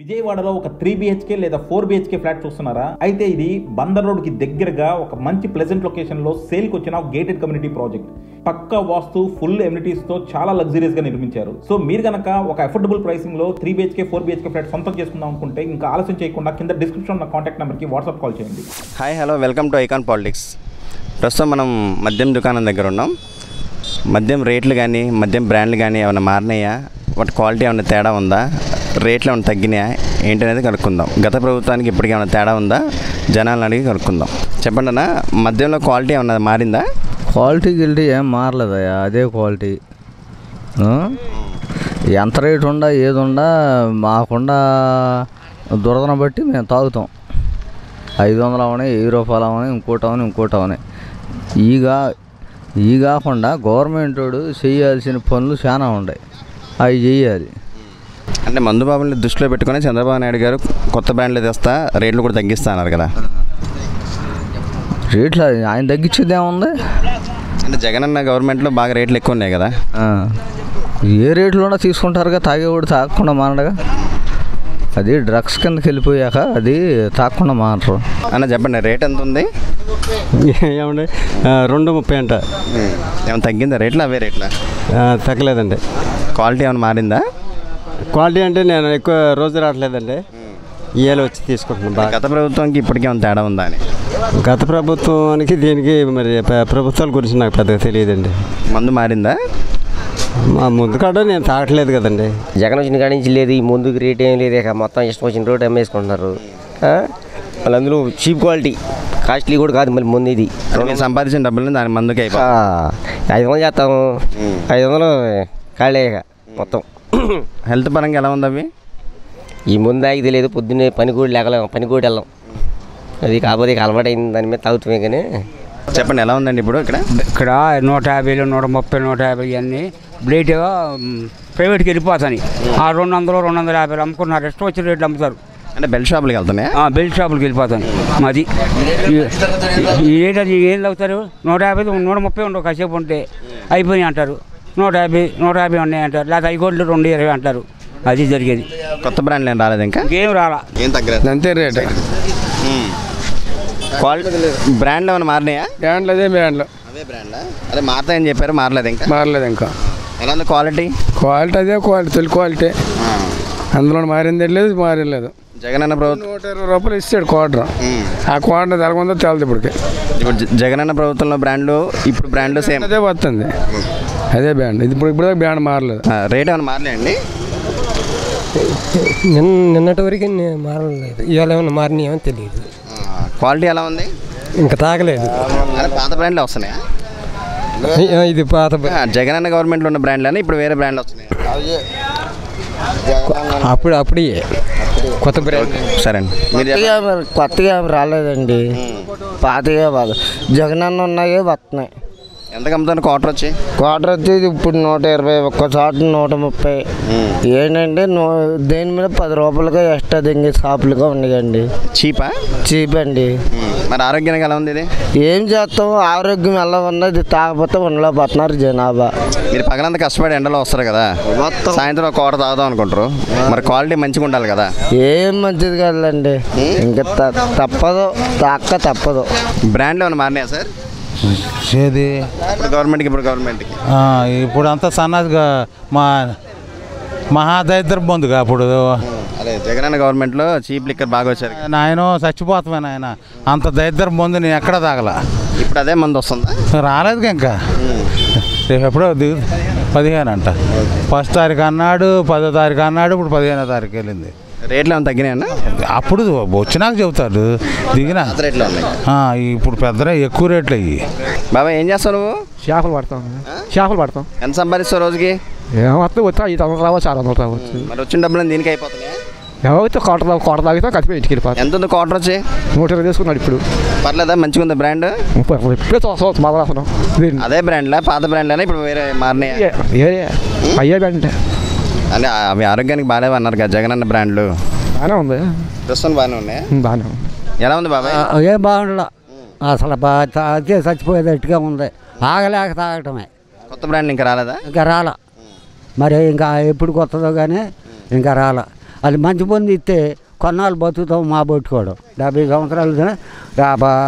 విజయవాడలో ఒక 3 BHK లేదా 4 BHK ఫ్లాట్ చూస్తున్నారా? అయితే ఇది బందర్ రోడ్ కి దగ్గరగా ఒక మంచి ప్లెజెంట్ లొకేషన్ లో సేల్ కి వచ్చిన గేటెడ్ కమ్యూనిటీ ప్రాజెక్ట్. పక్కా వాస్తు, ఫుల్ ఎమ్యూనిటీస్ తో చాలా లగ్జరీస్ గా నిర్మించారు. సో మీరు గనక ఒక అఫోర్డబుల్ ప్రైసింగ్ లో 3 BHK 4 BHK ఫ్లాట్ సొంతం చేసుకుందాం అనుకుంటే ఇంకా ఆలస్యం చేయకుండా కింద డిస్క్రిప్షన్ ఉన్న కాంటాక్ట్ నెంబర్ కి వాట్సాప్ కాల్ చేయండి. Hi hello, welcome to icon politics. ప్రస్తుతం మనం మద్యం దుకాణం దగ్గర ఉన్నాం. మద్యం రేట్లు కానీ మద్యం బ్రాండ్లు కానీ ఏమైనా మారినాయా, వాటి క్వాలిటీ ఏమైనా తేడా ఉందా, రేట్లు ఏమైనా తగ్గినాయా ఏంటనేది కనుక్కుందాం. గత ప్రభుత్వానికి ఇప్పటికి ఏమైనా తేడా ఉందా జనాలను అడిగి కనుక్కుందాం. చెప్పండి అన్న, మద్యంలో క్వాలిటీ ఏమన్నా మారిందా? క్వాలిటీ గిల్టీ ఏం మారలేదయ్యా, అదే క్వాలిటీ. ఎంత రేటు ఉండా ఏది ఉండా మాకుండా దురదను బట్టి మేము తాగుతాం. 500 అవని, 1000 రూపాయలు అవని, ఇంకోటి అవని. ఈ కాకుండా గవర్నమెంట్ చేయాల్సిన పనులు చాలా ఉన్నాయి, అవి చేయాలి. అంటే మందు బాబుని దృష్టిలో పెట్టుకుని చంద్రబాబు నాయుడు గారు కొత్త బ్రాండ్లు తెస్తా, రేట్లు కూడా తగ్గిస్తా అన్నారు కదా. రేట్లు ఆయన తగ్గించేది ఏముంది? అంటే జగనన్న గవర్నమెంట్లో బాగా రేట్లు ఎక్కువ ఉన్నాయి కదా. ఏ రేట్లు ఉన్నా తీసుకుంటారుగా, తాగేవాడు తాగకుండా మానడుగా. అది డ్రగ్స్ కిందకి వెళ్ళిపోయాక అది తాగకుండా మానరు. అన్న చెప్పండి, రేట్ ఎంత ఉంది? ఏమండి 2.30 అంట. ఏమైనా తగ్గిందా రేట్లు? అవే రేట్లా? తగ్గలేదండి. క్వాలిటీ ఏమైనా మారిందా? క్వాలిటీ అంటే నేను ఎక్కువ రోజు రావట్లేదండి, ఇయ్యాలి వచ్చి తీసుకుంటున్నాను బాగా. గత ప్రభుత్వానికి ఇప్పటికే ఏమైనా తేడా ఉందా అని? గత ప్రభుత్వానికి దీనికి మరి ప్రభుత్వాల గురించి నాకు పెద్దగా తెలియదండి. మందు మారిందా? మా ముందు కాడ నేను తాగట్లేదు కదండి. జగన్ వచ్చిన కాడి నుంచి లేదు, ఈ ముందుకు రేట్ ఏం లేదు, ఇక మొత్తం ఇష్టం వచ్చిన రోడ్ అమ్మేసుకుంటున్నారు. మళ్ళీ అందులో చీప్ క్వాలిటీ, కాస్ట్లీ కూడా కాదు. మళ్ళీ ముందు ఇది మీరు సంపాదించిన డబ్బులు దాని మందుకే 500 చేస్తాము, 500 ఖాళీ మొత్తం. హెల్త్ పరంగా ఎలా ఉంది అవి? ఈ ముందు ఆగి తెలియదు, పొద్దున్నే పని కూడా లేకలేం, పని కూడా వెళ్ళాం. అది కాకపోతే అలవాటు అయింది, దాని మీద తాగుతామే. కానీ చెప్పండి, ఎలా ఉందండి ఇప్పుడు ఇక్కడ? 150, 130, 150 ఇవన్నీ బ్లేట్ ప్రైవేట్కి వెళ్ళిపోతాయి. 200, 250 అమ్ముకున్నారు, ఇష్టం వచ్చిన రేట్లు అమ్ముతారు. అంటే బెల్ట్ షాపులకి వెళ్తున్నాయా? బెల్ట్ షాపులకి వెళ్ళిపోతాయి. మాది ఈ రేట్ అది ఏం తాగుతారు? 150, 130 ఉండవు, కాసేపు ఉంటే అయిపోయినాయి అంటారు. 150 ఉన్నాయి అంటారు, లేదా 5 220 అంటారు. అది జరిగేది. కొత్త బ్రాండ్లు ఏం రాలేదు ఇంకా? ఏం రాలా, ఏం తగ్గలేదు, అంతే రేటు. క్వాలిటీ బ్రాండ్లు ఏమైనా మారినాయా? బ్రాండ్లు అదే బ్రాండ్లు, అవే బ్రాండ్లా? అదే మారుతాయని చెప్పారు, మారలేదు ఇంకా? మారలేదు ఇంకా. ఎలా ఉంది క్వాలిటీ? క్వాలిటీ అదే క్వాలిటీ, తొలి క్వాలిటీ. అందులో మారింది లేదు, మారలేదు. జగనన్న ప్రభుత్వం 120 రూపాయలు ఇస్తాడు క్వార్టర్. ఆ క్వార్టర్ తెలకుందో తెలదు ఇప్పటికి. ఇప్పుడు జగనన్న ప్రభుత్వంలో బ్రాండ్లు, ఇప్పుడు బ్రాండ్లు సేమ్ అదే వస్తుంది, అదే బ్రాండ్. ఇది ఇప్పుడు బ్రాండ్ మారలేదు. రేట్ ఏమైనా మారలేండి? నిన్నటి వరకు మారలేదు, ఇవాళ ఏమైనా మారినాయేమో తెలియదు. క్వాలిటీ ఎలా ఉంది? ఇంకా తాగలేదు. అదే పాత బ్రాండ్లు వస్తున్నాయా? ఇది పాత జగనన్న గవర్నమెంట్లో ఉన్న బ్రాండ్లు ఇప్పుడు వేరే బ్రాండ్లు వస్తున్నాయి. అప్పుడు కొత్త బ్రాండ్. సరే అండి, కొత్తగా రాలేదండి, పాతగా బాగా జగనన్న ఉన్నాయే వస్తున్నాయి. ఎంత అమ్ముతాను క్వార్టర్ వచ్చి? క్వార్టర్ వచ్చేది ఇప్పుడు 120, ఒక్కసారి 130. ఏంటంటే దేని మీద 10 రూపాయలుగా ఎక్స్ట్రా దింగే షాపులుగా ఉన్నాయండి. చీపా? చీప్ అండి. మరి ఆరోగ్యానికి ఎలా ఉంది ఇది? ఏం చేస్తాం, ఆరోగ్యం ఎలా ఉన్నది, తాగపోతే ఉండలేకపోతున్నారు జనాభా. మీరు పగలంతా కష్టపడి ఎండలో వస్తారు కదా, సాయంత్రం ఒక క్వార్టర్ తాగుదాం అనుకుంటారు. మరి క్వాలిటీ మంచిగా ఉండాలి కదా. ఏం మంచిది కదండి, ఇంకా తప్పదు, తప్పదు. బ్రాండ్లు ఏమైనా మారినాయా సార్? ఏది ఇప్పుడు గవర్నమెంట్కి ఇప్పుడు అంతా సన్నదిగా మహాదరిద్రం పొందుగా. అప్పుడు అదే జగనన్న గవర్నమెంట్లో చీప్ లిక్కర్ బాగా వచ్చారు. నాయన చచ్చిపోతామే నాయన, అంత దరిద్రం పొంది నేను ఎక్కడ తాగల. ఇప్పుడు అదే మందు వస్తుందా? రాలేదు ఇంకా. రేపు ఎప్పుడో 15 అంట. 1వ తారీఖు అన్నాడు, 10వ తారీఖు అన్నాడు, ఇప్పుడు 15వ తారీఖు వెళ్ళింది. రేట్లు ఏమైనా తగ్గినాయన్నా? అప్పుడు వచ్చినాక చెబుతాడు, దిగినా రేట్లు ఉన్నాయి. ఇప్పుడు పెద్ద ఎక్కువ రేట్లు అయ్యి. బాబా ఏం చేస్తావు నువ్వు? చేపలు పడతాం. ఎంత సంపాదిస్తావు రోజుకి? ఏమొస్తా వచ్చా 500 రావచ్చు, 600 రావచ్చు. మరి వచ్చిన డబ్బులు దీనికి అయిపోతున్నాయా? ఎవరైతే క్వార్టర్ తాగితే కలిపి ఇంటికి వెళ్ళిపోతాం. ఎంత ఉంది క్వార్టర్ వచ్చి? 120 తీసుకున్నాడు ఇప్పుడు. పర్లేదా, మంచిగా ఉంది బ్రాండ్? ఇప్పుడే మొదలవుతున్నాం. అదే బ్రాండ్లా, పాత బ్రాండ్లా ఇప్పుడు వేరే మారినాయి? అయ్యే బ్రాండ్ అంటే అవి ఆరోగ్యానికి బాగాలేవు అన్నారు కదా జగనన్న బ్రాండ్లు. బాగానే ఉంది, ప్రస్తుతం బాగానే ఉన్నాయా? బాగానే ఉంది. ఎలా ఉంది బాబాయ్? ఏం బాగుండలా, అసలు తాగితే చచ్చిపోయేటట్టుగా ఉంది, ఆగలేక తాగటమే. కొత్త బ్రాండ్లు ఇంకా రాలేదా? ఇంకా రాలా, మరి ఇంకా ఎప్పుడు కొత్తదో కానీ ఇంకా రాలా. అది మంచి మంది ఇస్తే కొన్నాళ్ళు బతుకుతాం మా బొట్టుకోవడం 70 సంవత్సరాలు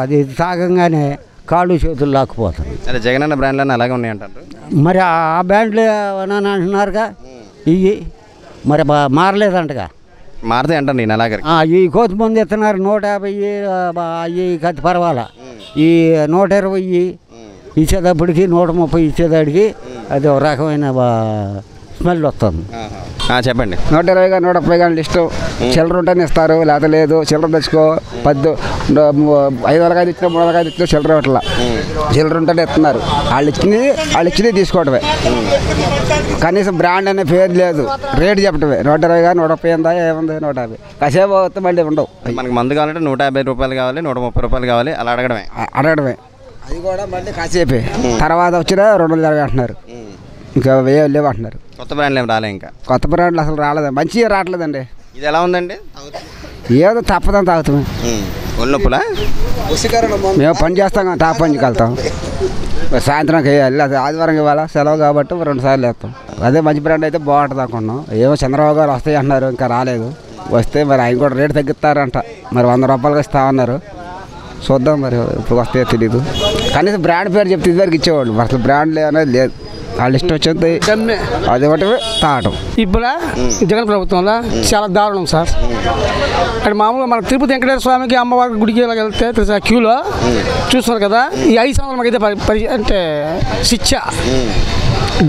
అది తాగంగానే కాళ్ళు చేతులు లాక్కుపోతారు. అదే జగనన్న బ్రాండ్లన్నీ అలాగే ఉన్నాయంటారు. మరి ఆ బ్యాండ్లు అని అంటున్నారుగా ఇవి మరి మారలేదంటగా. మారుతాయి అంటారు నేను అలాగే. ఈ కోతి మంది ఇస్తున్నారు 150 ఈ కత్తి పర్వాలా, ఈ 120 ఇచ్చేటప్పటికి 130 ఇచ్చేదాడికి అది ఒక రకమైన స్మెల్ వస్తుంది. చెప్పండి. 120 కానీ 130 కానీ లిస్టు చిల్లర ఉంటేనే ఇస్తారు, లేకపోతే లేదు. చిల్లర తెచ్చుకో 5 ఇచ్చినా 3 ఇచ్చినా చిల్లర ఇవ్వట్లా. చిల్లర ఉంటేనే ఇస్తున్నారు. వాళ్ళు ఇచ్చినది తీసుకోవటమే. కనీసం బ్రాండ్ అనే పేరు లేదు, రేటు చెప్పటమే. 120 కానీ 130 ఉందా ఏముంది 150. కాసేపు వస్తే మళ్ళీ ఉండవు. మనకి మందు కావాలంటే 150 రూపాయలు కావాలి, 130 రూపాయలు కావాలి, అలా అడగడమే. అది కూడా మళ్ళీ కాసేపే. తర్వాత వచ్చినా 220 అంటున్నారు, ఇంకా లేవు అంటున్నారు. కొత్త బ్రాండ్లు ఏమి రాలే, ఇంకా కొత్త బ్రాండ్లు అసలు రాలేదు, మంచిగా రావట్లేదండి. ఇది ఎలా ఉందండి? ఏదో తప్పదని తాగుతామే. ఒళ్ళొప్పులా మేము పని చేస్తాం, టాప్ పనికి వెళ్తాం. సాయంత్రంకి వేయాలి, అది ఆదివారం ఇవ్వాలా, సెలవు కాబట్టి 2 సార్లు వేస్తాం. అదే మంచి బ్రాండ్ అయితే బాగుంటుంది అనుకున్నాం. ఏమో చంద్రబాబు గారు వస్తాయి అంటున్నారు, ఇంకా రాలేదు. వస్తే మరి ఆయన కూడా రేటు తగ్గిస్తారంట. మరి 100 రూపాయలకి ఇస్తామన్నారు. చూద్దాం మరి ఇప్పుడు వస్తాయో తెలీదు. కనీసం బ్రాండ్ పేరు చెప్తే ఇదివరకు ఇచ్చేవాళ్ళు. అసలు బ్రాండ్ అనేది లేదు. వాళ్ళు ఇష్టం వచ్చింది అది ఒకటి తాగటం. ఇప్పుడు జగన్ ప్రభుత్వంలో చాలా దారుణం సార్. అంటే మామూలుగా మన తిరుపతి వెంకటేశ్వర స్వామికి అమ్మవారి గుడికి ఇలా వెళ్తే తెలుసా క్యూలో చూస్తున్నారు కదా. ఈ 5 సంవత్సరాలు మాకైతే అంటే శిక్ష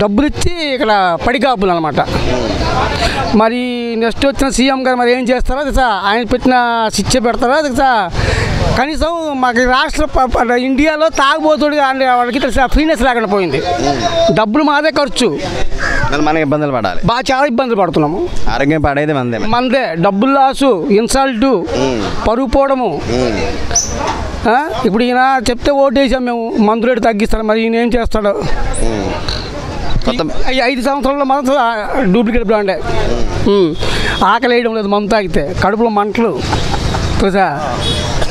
డబ్బులు ఇచ్చి ఇక్కడ పడిగాపులు అనమాట. మరి నెక్స్ట్ వచ్చిన సీఎం గారు మరి ఏం చేస్తారో తెలుసా, ఆయన పెట్టిన శిక్ష పెడతారో తెలుసా. కనీసం మాకు రాష్ట్ర ఇండియాలో తాగుబోతుడు వాడికి తెలుసా ఫ్రీనెస్ లేకుండా పోయింది. డబ్బులు మాదే ఖర్చు, మనకి ఇబ్బందులు పడాలి, బాగా చాలా ఇబ్బందులు పడుతున్నాము. ఆరోగ్యం పడేది మందే, డబ్బులు లాసు, ఇన్సల్టు, పరుగు పోవడము. ఇప్పుడు ఈయన చెప్తే ఓటేసాం మేము, మందు రేటు తగ్గిస్తాడు. మరి ఈయన ఏం చేస్తాడు? 5 సంవత్సరాల్లో మాత్రం డూప్లికేట్ బ్రాండే. ఆకలి వేయడం లేదు మందు తాగితే, కడుపులో మంటలు తెలుసా.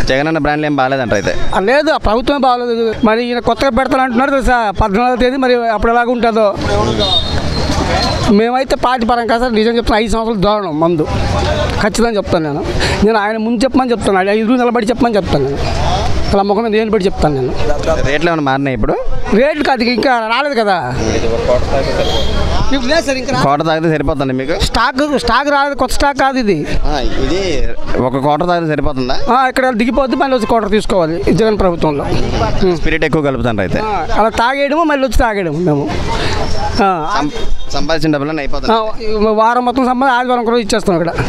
జగనన్న బ్రాండ్లు ఏం బాగాలేదంట అయితే. లేదు, ప్రభుత్వమే బాగాలేదు. మరి ఈయన కొత్తగా పెడతానంటున్నారు తెలుసా 14వ తేదీ. మరి అప్పుడు ఎలాగ ఉంటుందో. మేమైతే పార్టీ పరంగా సార్ నిజం చెప్తాను, 5 సంవత్సరాలు దారుణం మందు ఖచ్చితంగా చెప్తాను. నేను ఆయన ముందు చెప్పమని చెప్తాను, 5 నిలబడి చెప్పమని చెప్తాను. నేను అలా ముఖం మీద ఏం బట్టి చెప్తాను. నేను రేట్లు ఏమైనా మారినాయి ఇప్పుడు? రేట్లు కాదు, ఇంకా రాలేదు కదా. లేదు సార్, ఇంకా క్వార్టర్ తాగితే సరిపోతుంది మీకు? స్టాక్ రాలేదు, కొత్త స్టాక్ కాదు ఇది. ఇది ఒక క్వార్టర్ తాగితే సరిపోతుందా? ఇక్కడ దిగిపోద్ది, మళ్ళీ వచ్చి క్వార్టర్ తీసుకోవాలి. జగన్ ప్రభుత్వంలో స్పిరిట్ ఎక్కువ కలుపుతాను అయితే. అలా తాగేయడము, మళ్ళీ వచ్చి తాగేయడం. మేము సంపాదించిన డబ్బులు అయిపోతుంది. వారం మొత్తం సంపాదించి ఆదివారం కూడా ఇచ్చేస్తాం ఇక్కడ.